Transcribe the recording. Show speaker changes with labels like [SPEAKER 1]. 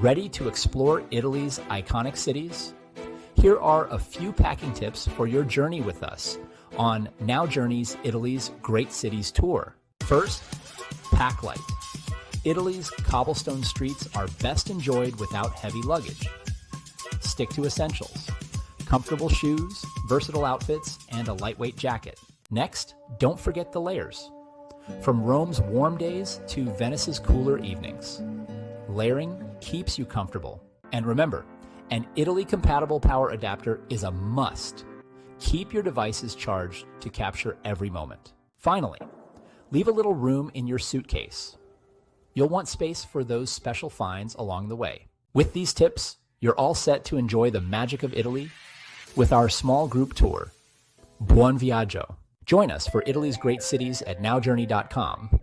[SPEAKER 1] Ready to explore Italy's iconic cities? Here are a few packing tips for your journey with us on Now Journey's Italy's Great Cities Tour. First, pack light. Italy's cobblestone streets are best enjoyed without heavy luggage. Stick to essentials: comfortable shoes, versatile outfits, and a lightweight jacket. Next, don't forget the layers. From Rome's warm days to Venice's cooler evenings, layering keeps you comfortable. And remember, an Italy-compatible power adapter is a must. Keep your devices charged to capture every moment. Finally, leave a little room in your suitcase. You'll want space for those special finds along the way. With these tips, you're all set to enjoy the magic of Italy with our small group tour. Buon viaggio! Join us for Italy's great cities at nowjourney.com